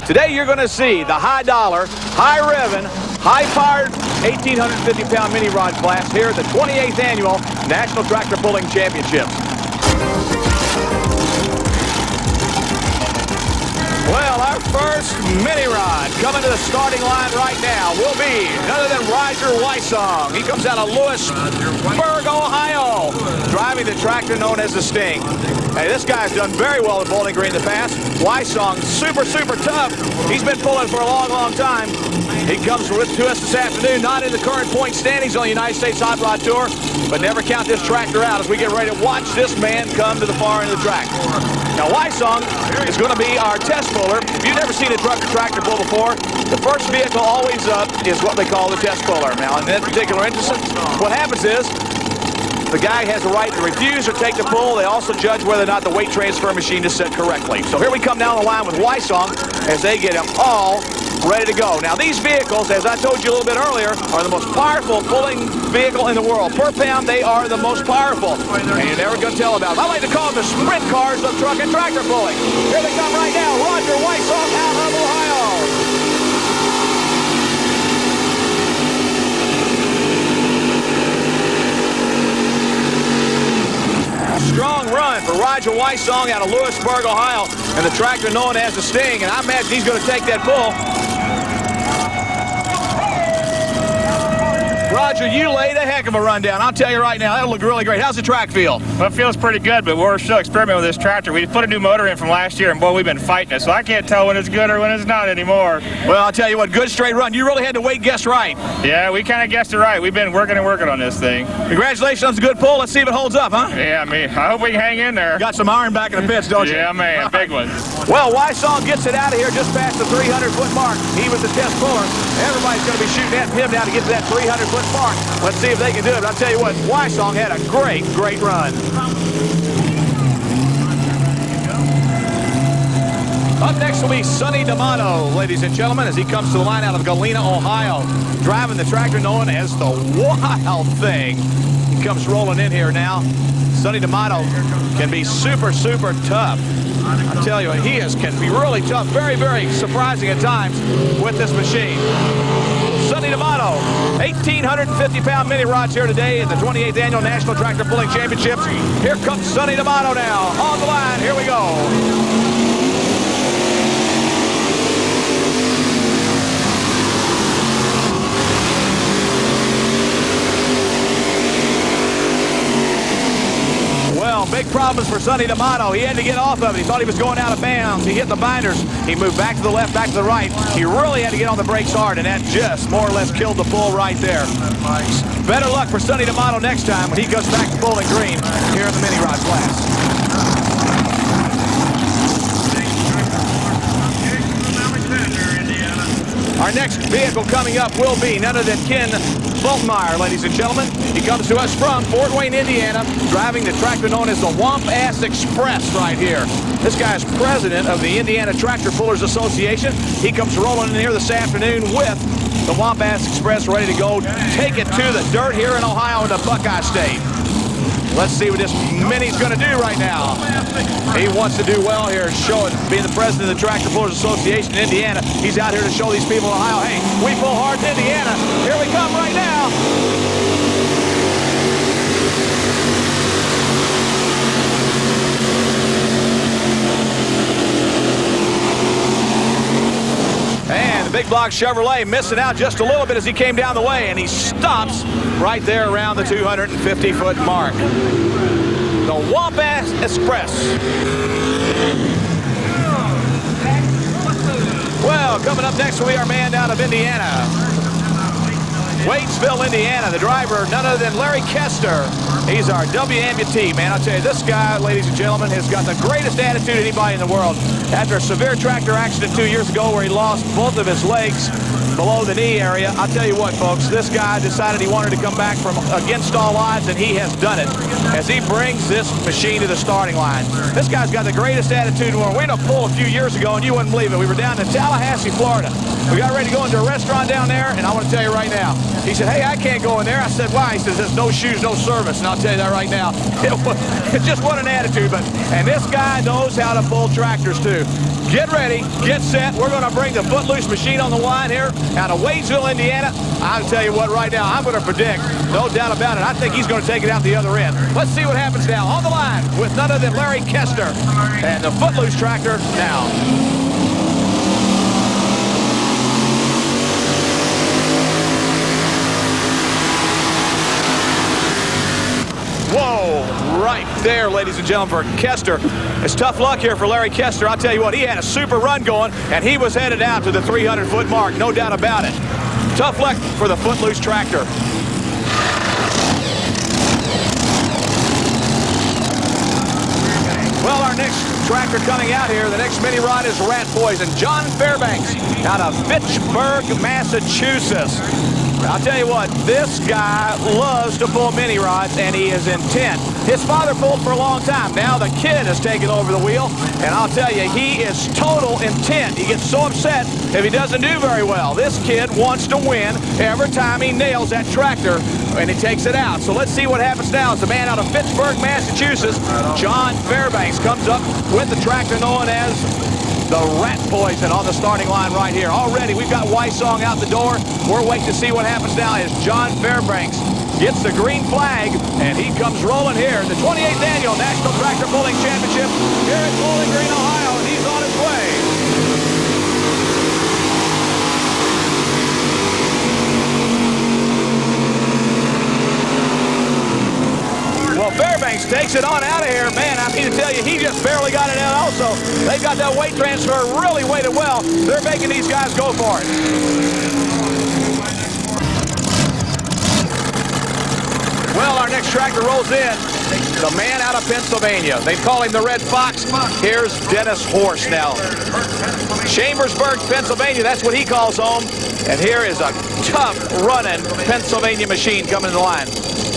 Today you're going to see the high dollar, high ribbon, high-powered 1,850-pound mini rod class here at the 28th Annual National Tractor Pulling Championships. Well, our first mini rod coming to the starting line right now will be none other than WYSONG. He comes out of Lewisburg, Ohio, driving the tractor known as the Sting. Hey, this guy's done very well at Bowling Green in the past. WYSONG, super tough. He's been pulling for a long time. He comes to us this afternoon, not in the current point standings on the United States Hot Rod Tour, but never count this tractor out as we get ready to watch this man come to the far end of the track. Now, WYSONG is going to be our test puller. If you've never seen a truck or tractor pull before, the first vehicle always up is what they call the test puller. Now, in that particular instance, what happens is the guy has a right to refuse or take the pull. They also judge whether or not the weight transfer machine is set correctly. So here we come down the line with WYSONG as they get them all ready to go. Now, these vehicles, as I told you a little bit earlier, are the most powerful pulling vehicle in the world. Per pound, they are the most powerful. And you're never going to tell about them. I like to call them the sprint cars of truck and tractor pulling. Here they come right now. WYSONG out of Ohio. Strong run for WYSONG out of Lewisburg, Ohio, and the tractor known as the Sting. And I imagine he's going to take that pull. Roger, you laid a heck of a run down. I'll tell you right now, that'll look really great. How's the track feel? Well, it feels pretty good, but we're still experimenting with this tractor. We put a new motor in from last year, and boy, we've been fighting it, so I can't tell when it's good or when it's not anymore. Well, I'll tell you what, good straight run. You really had to weight guess right. Yeah, we kind of guessed it right. We've been working on this thing. Congratulations on a good pull. Let's see if it holds up, huh? Yeah, I hope we can hang in there. You got some iron back in the pits, don't you? Yeah, man, big one. Well, WYSONG gets it out of here just past the 300-foot mark. He was the test puller. Everybody's going to be shooting at him now to get to that 300-foot mark. Let's see if they can do it. But I'll tell you what, WYSONG had a great run. Up next will be Sonny D'Amato, ladies and gentlemen, as he comes to the line out of Galena, Ohio, driving the tractor known as the Wild Thing. He comes rolling in here now. Sonny D'Amato can be super tough. I tell you, he can be really tough, very surprising at times with this machine. Sonny D'Amato, 1,850-pound mini rods here today at the 28th Annual National Tractor Pulling Championships. Here comes Sonny D'Amato now on the line. Here we go. Big problems for Sonny D'Amato. He had to get off of it. He thought he was going out of bounds. He hit the binders. He moved back to the left, back to the right. He really had to get on the brakes hard, and that just more or less killed the pull right there. Better luck for Sonny D'Amato next time when he goes back to Bowling Green here in the mini rod class. Our next vehicle coming up will be none other than Ken Bultmeyer, ladies and gentlemen. He comes to us from Fort Wayne, Indiana, driving the tractor known as the Womp-Ass Express right here. This guy is president of the Indiana Tractor Pullers Association. He comes rolling in here this afternoon with the Womp-Ass Express ready to go take it to the dirt here in Ohio in the Buckeye State. Let's see what this Mini's going to do right now. He wants to do well here, showing, being the president of the Tractor Pullers Association in Indiana. He's out here to show these people in Ohio, hey, we pull hard in Indiana. Here we come right now. And the big block Chevrolet missing out just a little bit as he came down the way, and he stops right there around the 250-foot mark. The Womp-Ass Express. Well, coming up next will be our man out of Indiana. Waitsville, Indiana. The driver, none other than Larry Kester. He's our W amputee, man. I'll tell you, this guy, ladies and gentlemen, has got the greatest attitude of anybody in the world. After a severe tractor accident 2 years ago where he lost both of his legs, below the knee area. I'll tell you what, folks, this guy decided he wanted to come back from against all odds, and he has done it as he brings this machine to the starting line. This guy's got the greatest attitude in the world. We had a pull a few years ago, and you wouldn't believe it. We were down in Tallahassee, Florida. We got ready to go into a restaurant down there, and I want to tell you right now, he said, hey, I can't go in there. I said, why? He says, there's no shoes, no service. And I'll tell you that right now. It just what an attitude. And this guy knows how to pull tractors, too. Get ready, get set. We're going to bring the Footloose machine on the line here out of Wadesville, Indiana. I'll tell you what, right now, I'm going to predict, no doubt about it, I think he's going to take it out the other end. Let's see what happens now. On the line with none other than Larry Kester and the Footloose tractor now. Whoa, right there, ladies and gentlemen, for Kester. It's tough luck here for Larry Kester. I'll tell you what, he had a super run going, and he was headed out to the 300-foot mark, no doubt about it. Tough luck for the Footloose tractor. Well, our next tractor coming out here, the next mini rod is Rat Poison. John Fairbanks out of Fitchburg, Massachusetts. I'll tell you what, this guy loves to pull mini rods, and he is intent. His father pulled for a long time. Now the kid has taken over the wheel, and I'll tell you, he is total intent. He gets so upset if he doesn't do very well. This kid wants to win every time he nails that tractor, and he takes it out. So let's see what happens now. It's a man out of Fitchburg, Massachusetts. John Fairbanks comes up with the tractor known as the Rat Poison on the starting line right here. Already, we've got WYSONG out the door. We're waiting to see what happens now as John Fairbanks gets the green flag, and he comes rolling here. The 28th Annual National Tractor Pulling Championship here at Bowling Green, Ohio, and he's on his way. Well, Fairbanks takes it on out of here. Man, I mean to tell you, he just barely got it out also. They've got that weight transfer really weighted well. They're making these guys go for it. Well, our next tractor rolls in. The man out of Pennsylvania. They call him the Red Fox. Here's Dennis Horst now. Chambersburg, Pennsylvania, that's what he calls home. And here is a tough running Pennsylvania machine coming to the line.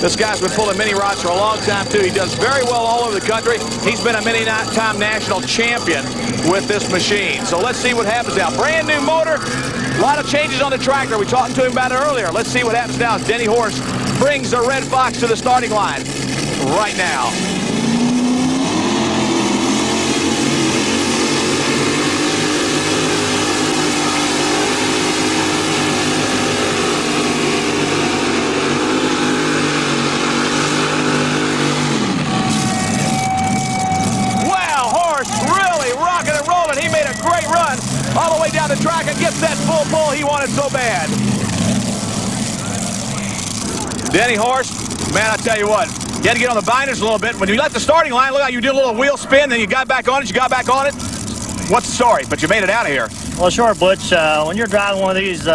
This guy's been pulling mini rods for a long time, too. He does very well all over the country. He's been a many-time national champion with this machine. So let's see what happens now. Brand new motor, a lot of changes on the tractor. We talked to him about it earlier. Let's see what happens now as Denny Horst brings the Red Fox to the starting line right now. Great run all the way down the track and gets that full pull he wanted so bad. Denny Horst, man, I tell you what, you had to get on the binders a little bit. When you left the starting line, look how you did a little wheel spin, then you got back on it, you got back on it. What's the story? But you made it out of here. Well, sure, Butch. When you're driving one of these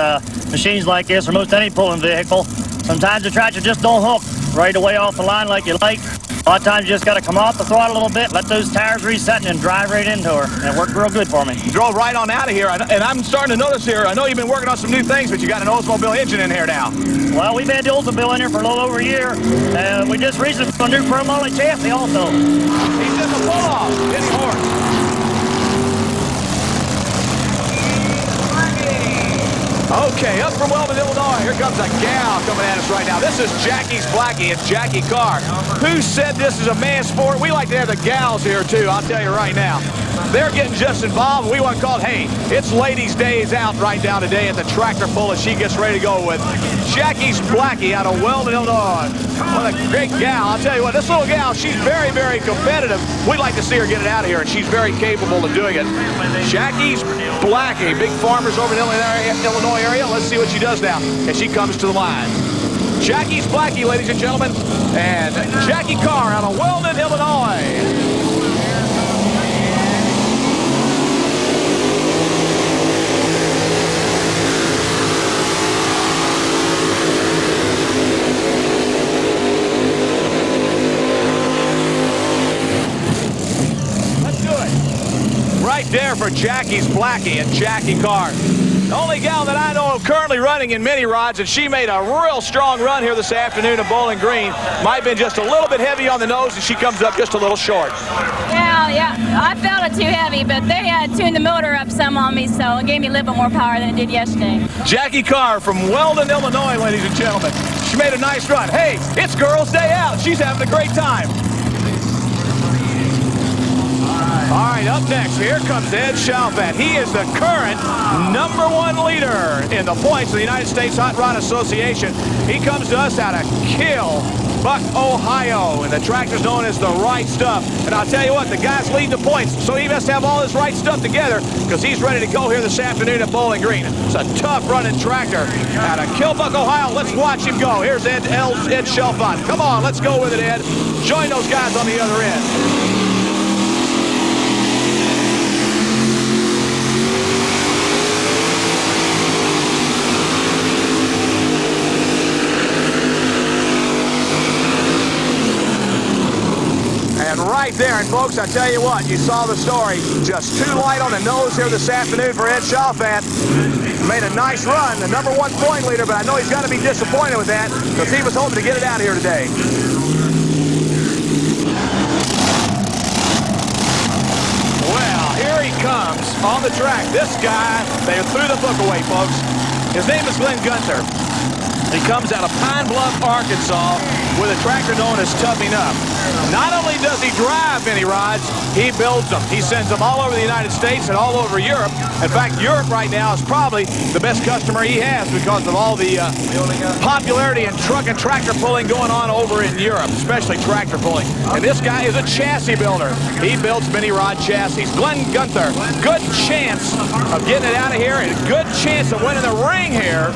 machines like this, or most any pulling vehicle, sometimes the tractor just don't hook right away off the line like you like. A lot of times you just got to come off the throttle a little bit, let those tires reset, and drive right into her. And it worked real good for me. You drove right on out of here, and I'm starting to notice here, I know you've been working on some new things, but you got an Oldsmobile engine in here now. Well, we've had the Oldsmobile in here for a little over a year. We just recently put a new chrome moly chassis also. He's in the pull-off, Denny Horst. Okay, up from Weldon, Illinois. Here comes a gal coming at us right now. This is Jackie's Blackie and Jackie Carr. Who said this is a man's sport? We like to have the gals here, too, I'll tell you right now. They're getting just involved. We want to call it, hey, it's ladies' days out right now today at the tractor pull as she gets ready to go with Jackie's Blackie out of Weldon, Illinois. What a great gal. I'll tell you what, this little gal, she's very, very competitive. We'd like to see her get it out of here, and she's very capable of doing it. Jackie's Blackie, big farmers over in the Illinois area. Let's see what she does now as she comes to the line. Jackie's Blackie, ladies and gentlemen, and Jackie Carr out of Weldon, Illinois. Right there for Jackie's Blackie and Jackie Carr. The only gal that I know of currently running in mini rods, and she made a real strong run here this afternoon at Bowling Green. Might have been just a little bit heavy on the nose, and she comes up just a little short. Yeah, I felt it too heavy, but they tuned the motor up some on me, so it gave me a little bit more power than it did yesterday. Jackie Carr from Weldon, Illinois, ladies and gentlemen. She made a nice run. Hey, it's Girls' Day Out. She's having a great time. All right, up next, here comes Ed Chalfant. He is the current #1 leader in the points of the United States Hot Rod Association. He comes to us out of Buck, Ohio, and the tractor's known as the Right Stuff. And I'll tell you what, the guy's leading the points, so he must have all his right stuff together because he's ready to go here this afternoon at Bowling Green. It's a tough running tractor out of Buck, Ohio. Let's watch him go. Here's Ed Chalfant. Come on, let's go with it, Ed. Join those guys on the other end. Right there, and folks, I tell you what, you saw the story. Just too light on the nose here this afternoon for Ed Chalfant. Made a nice run, the #1 point leader, but I know he's got to be disappointed with that because he was hoping to get it out of here today. Well, here he comes on the track. This guy, they threw the book away, folks. His name is Glenn Gunther. He comes out of Pine Bluff, Arkansas, with a tractor known as Toughing Up. Not only does he drive mini rods, he builds them. He sends them all over the United States and all over Europe. In fact, Europe right now is probably the best customer he has because of all the popularity in truck and tractor pulling going on over in Europe, especially tractor pulling. And this guy is a chassis builder. He builds mini rod chassis. Glenn Gunther, good chance of getting it out of here and a good chance of winning the ring here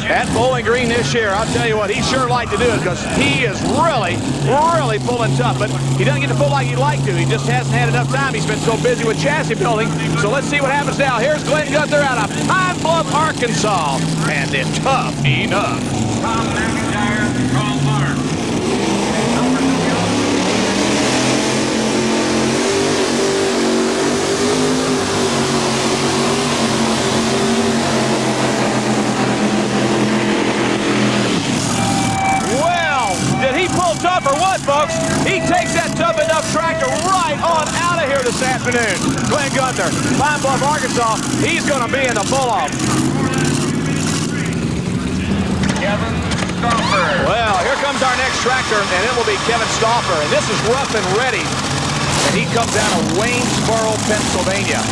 at Bowling Green this year. I'll tell you what, he sure like to do it because he is really pulling tough, but he doesn't get to pull like he'd like to. He just hasn't had enough time. He's been so busy with chassis building. So let's see what happens now. Here's Glenn Gunther out of Pine Bluff, Arkansas, and it's tough enough. Tough or what, folks? He takes that Tough Enough tractor right on out of here this afternoon. Glenn Gunther, Pine Bluff, Arkansas. He's going to be in the pull-off. Kevin Stauffer. Well, here comes our next tractor, and it will be Kevin Stauffer. And this is Rough and Ready. And he comes out of Waynesboro, Pennsylvania.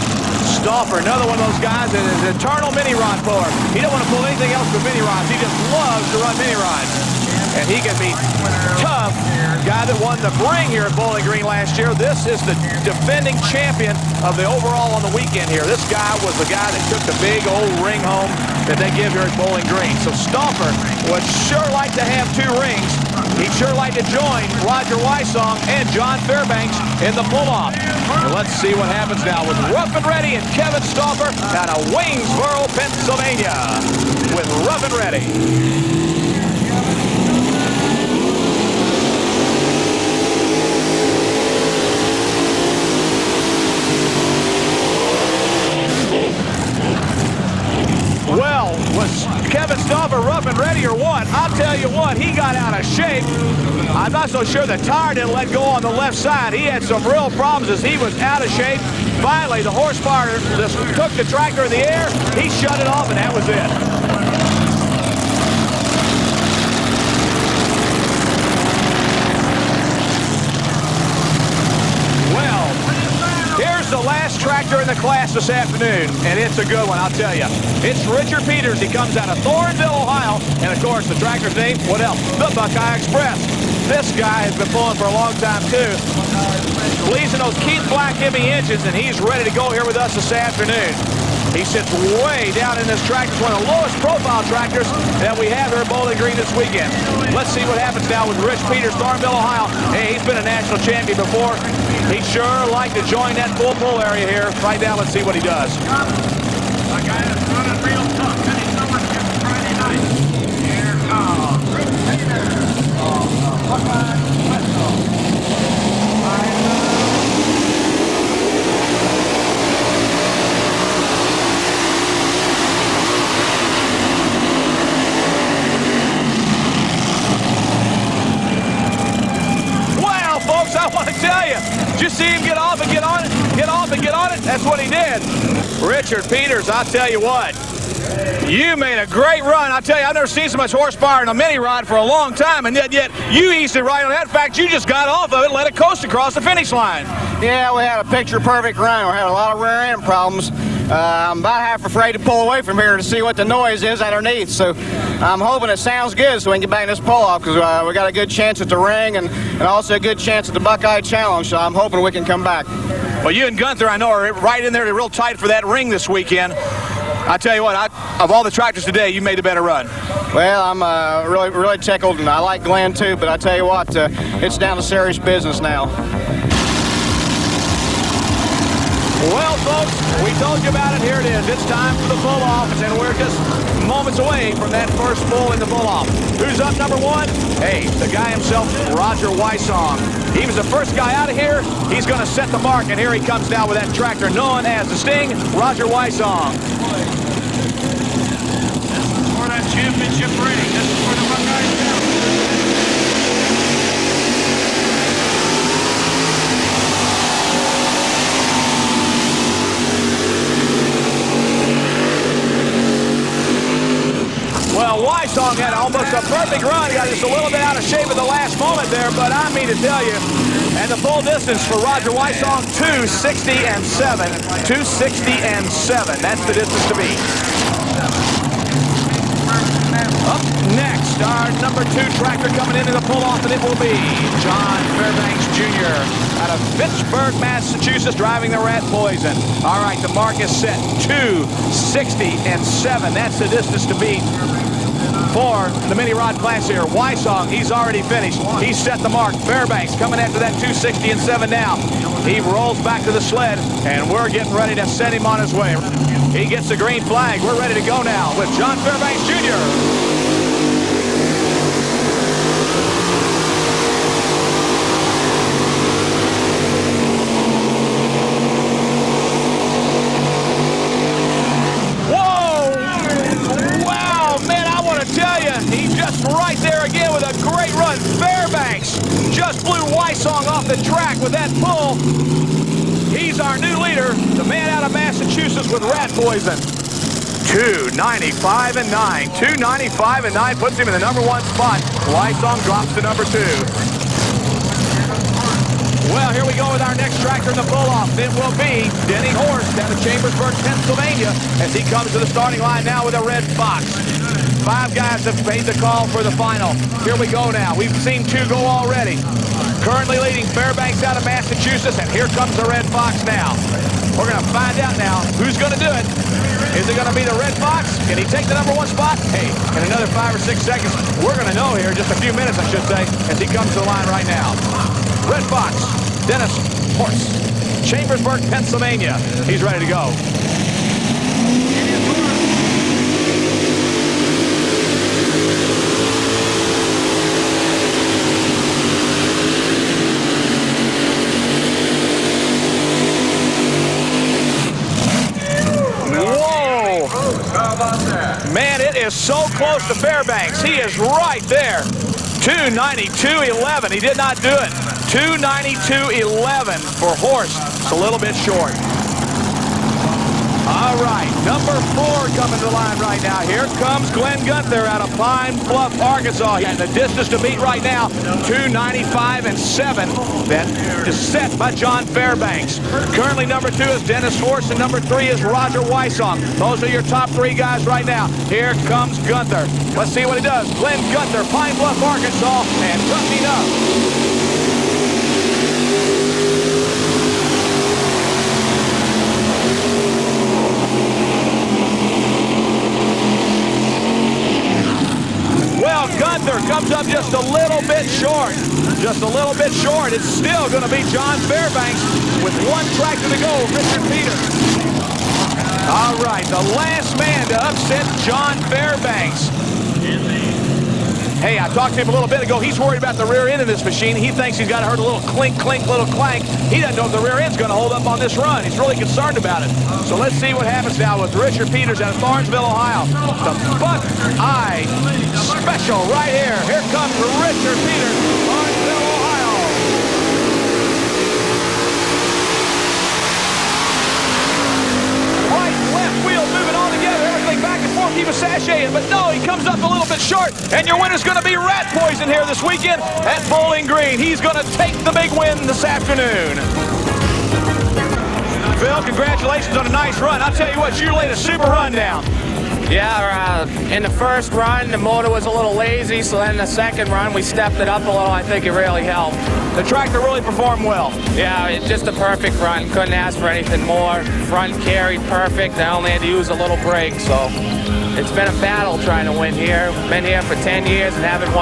Stauffer, another one of those guys that is an eternal mini rod puller. He don't want to pull anything else but mini rods. He just loves to run mini rods. And he can be tough. Guy that won the ring here at Bowling Green last year. This is the defending champion of the overall on the weekend here. This guy was the guy that took the big old ring home that they give here at Bowling Green. So Stauffer would sure like to have 2 rings. He'd sure like to join Roger WYSONG and John Fairbanks in the pull-off. And let's see what happens now with Rough and Ready and Kevin Stauffer out of Waynesboro, Pennsylvania with Rough and Ready. Well, was Kevin Stauffer rough and ready or what? I'll tell you what, he got out of shape. I'm not so sure the tire didn't let go on the left side. He had some real problems as he was out of shape. Finally, the horsepower just took the tractor in the air. He shut it off, and that was it. The last tractor in the class this afternoon, and it's a good one, I'll tell you. It's Richard Peters. He comes out of Thornville, Ohio, and of course the tractor's name, what else? The Buckeye Express. This guy has been pulling for a long time too. Pleasing those Keith Black heavy engines, and he's ready to go here with us this afternoon. He sits way down in this tractor. It's one of the lowest profile tractors that we have here at Bowling Green this weekend. Let's see what happens now with Rich Peters, Thornville, Ohio. Hey, he's been a national champion before. He'd sure like to join that full pull area here. Right now, let's see what he does. A guy that's running real tough. Many summers against Friday night. Here comes Rich Peters. see him get off and get on it, get off and get on it. That's what he did. Richard Peters, I'll tell you what. You made a great run. I tell you, I've never seen so much horsepower in a mini rod for a long time, and yet you eased it right on that. In fact, you just got off of it and let it coast across the finish line. Yeah, we had a picture-perfect run. We had a lot of rear end problems. I'm about half afraid to pull away from here to see what the noise is underneath. So I'm hoping it sounds good so we can get back in this pull-off, because we got a good chance at the ring and also a good chance at the Buckeye Challenge. So I'm hoping we can come back. Well, you and Gunther, I know, are right in there real tight for that ring this weekend. I tell you what, of all the tractors today, you made a better run. Well, I'm really tickled, and I like Glenn too, but I tell you what, it's down to serious business now. Well, folks, we told you about it. Here it is. It's time for the pull-off, and we're just moments away from that first pull in the pull-off. Who's up number one? Hey, the guy himself, Roger WYSONG. He was the first guy out of here. He's going to set the mark, and here he comes now with that tractor known as the Sting, Roger WYSONG. For that championship ring, this is for the Buckeyes. Well, WYSONG had almost a perfect run. He got just a little bit out of shape at the last moment there, but I mean to tell you, and the full distance for Roger WYSONG, 260 and 7. 260 and 7. That's the distance to beat. Up next, our number 2 tractor coming into the pull-off, and it will be John Fairbanks Jr. out of Fitchburg, Massachusetts, driving the Rat Poison. All right, the mark is set, 260 and 7. That's the distance to beat for the mini rod class here. WYSONG, he's already finished. He's set the mark. Fairbanks coming after that 260 and 7 now. He rolls back to the sled, and we're getting ready to send him on his way. He gets the green flag. We're ready to go now with John Fairbanks Jr. Right there again with a great run. Fairbanks just blew WYSONG off the track with that pull. He's our new leader, the man out of Massachusetts with Rat Poison. 295 and 9. 295 and 9 puts him in the number 1 spot. WYSONG drops to number 2. Well, here we go with our next tractor in the pull-off. It will be Denny Horst out of Chambersburg, Pennsylvania, as he comes to the starting line now with a red fox. 5 guys have made the call for the final. Here we go now. We've seen 2 go already. Currently leading Fairbanks out of Massachusetts, and here comes the Red Fox now. We're going to find out now who's going to do it. Is it going to be the Red Fox? Can he take the number 1 spot? Hey, in another 5 or 6 seconds, we're going to know here, just a few minutes, I should say, as he comes to the line right now. Red Fox, Dennis Horst, Chambersburg, Pennsylvania. He's ready to go. Man, it is so close to Fairbanks. He is right there. 292.11. He did not do it. 292.11 for Horst. It's a little bit short. All right, number 4 coming to the line right now. Here comes Glenn Gunther out of Pine Bluff, Arkansas. And the distance to beat right now, 295 and 7. That is set by John Fairbanks. Currently number 2 is Dennis Horst, and number 3 is Roger WYSONG. Those are your top 3 guys right now. Here comes Gunther. Let's see what he does. Glenn Gunther, Pine Bluff, Arkansas, and coming up. Well, Gunther comes up just a little bit short. Just a little bit short. It's still going to be John Fairbanks with 1 tractor to go, Richard Peters. All right, the last man to upset John Fairbanks. Hey, I talked to him a little bit ago. He's worried about the rear end of this machine. He thinks he's got to hurt a little clink, clink, little clank. He doesn't know if the rear end's going to hold up on this run. He's really concerned about it. So let's see what happens now with Richard Peters out of Lawrenceville, Ohio. The Buckeye Special right here. Here comes Richard Peters, Lawrenceville, Ohio. And your winner's going to be Rat Poison here this weekend at Bowling Green. He's going to take the big win this afternoon. Phil, congratulations on a nice run. I'll tell you what, you laid a super run down. Yeah, in the first run, the motor was a little lazy, so then the second run, we stepped it up a little. I think it really helped. The tractor really performed well. Yeah, it's just a perfect run. Couldn't ask for anything more. Front carried perfect. I only had to use a little brake, so it's been a battle trying to win here. Been here for 10 years and haven't won